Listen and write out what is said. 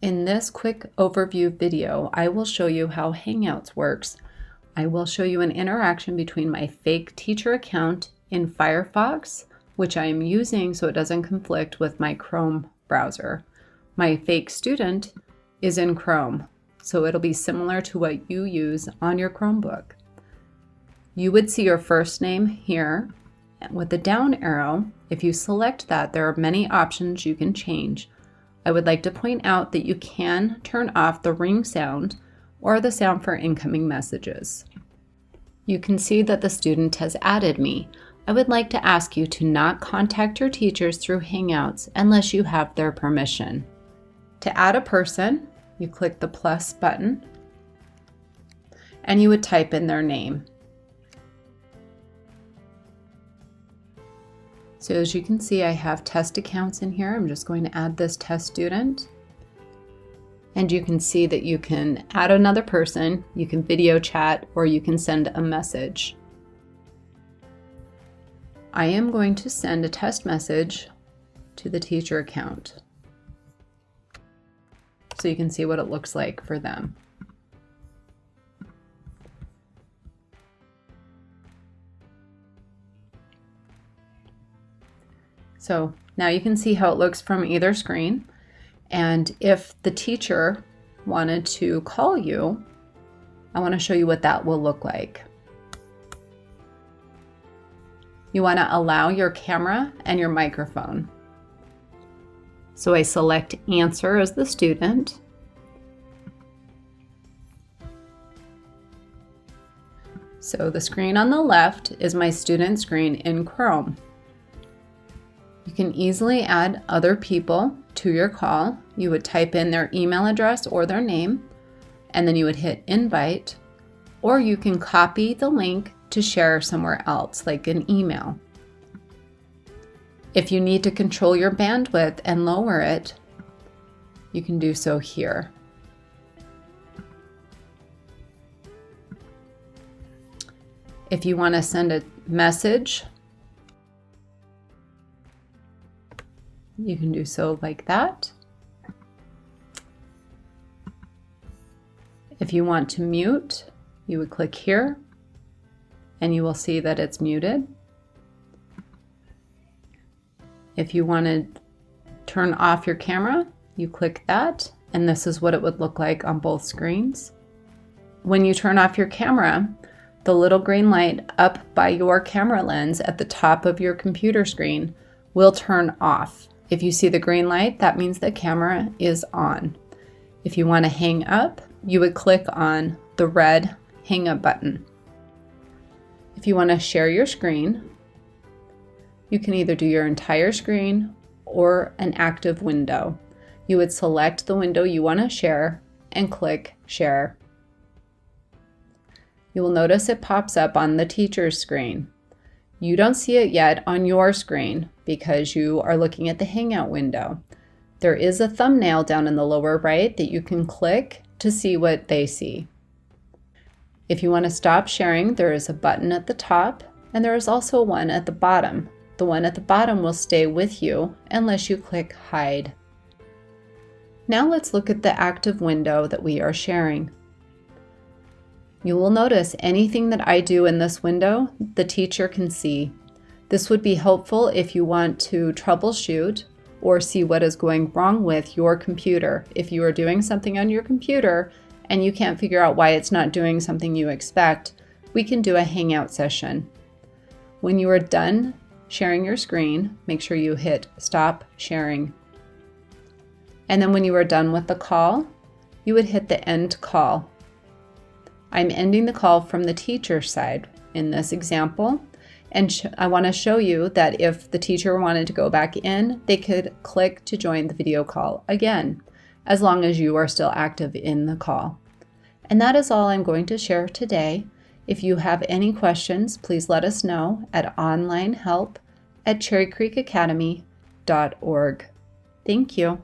In this quick overview video, I will show you how Hangouts works. I will show you an interaction between my fake teacher account in Firefox, which I am using so it doesn't conflict with my Chrome browser. My fake student is in Chrome, so it'll be similar to what you use on your Chromebook. You would see your first name here with the down arrow. If you select that, there are many options you can change. I would like to point out that you can turn off the ring sound or the sound for incoming messages. You can see that the student has added me. I would like to ask you to not contact your teachers through Hangouts unless you have their permission. To add a person, you click the plus button and you would type in their name. So as you can see, I have test accounts in here. I'm just going to add this test student. And you can see that you can add another person, you can video chat, or you can send a message. I am going to send a test message to the teacher account, so you can see what it looks like for them. So now you can see how it looks from either screen. And if the teacher wanted to call you, I want to show you what that will look like. You want to allow your camera and your microphone. So I select answer as the student. So the screen on the left is my student screen in Chrome. You can easily add other people to your call. You would type in their email address or their name, and then you would hit invite, or you can copy the link to share somewhere else, like an email. If you need to control your bandwidth and lower it, you can do so here. If you want to send a message, you can do so like that. If you want to mute, you would click here and you will see that it's muted. If you want to turn off your camera, you click that, and this is what it would look like on both screens. When you turn off your camera, the little green light up by your camera lens at the top of your computer screen will turn off. If you see the green light, that means the camera is on. If you want to hang up, you would click on the red hang up button. If you want to share your screen, you can either do your entire screen or an active window. You would select the window you want to share and click share. You will notice it pops up on the teacher's screen. You don't see it yet on your screen because you are looking at the Hangout window. There is a thumbnail down in the lower right that you can click to see what they see. If you want to stop sharing, there is a button at the top, and there is also one at the bottom. The one at the bottom will stay with you unless you click hide. Now let's look at the active window that we are sharing. You will notice anything that I do in this window, the teacher can see. This would be helpful if you want to troubleshoot or see what is going wrong with your computer. If you are doing something on your computer and you can't figure out why it's not doing something you expect, we can do a Hangout session. When you are done sharing your screen, make sure you hit stop sharing. And then when you are done with the call, you would hit the end call. I'm ending the call from the teacher's side in this example, and I want to show you that if the teacher wanted to go back in, they could click to join the video call again, as long as you are still active in the call. And that is all I'm going to share today. If you have any questions, please let us know at onlinehelp@cherrycreekacademy.org. Thank you.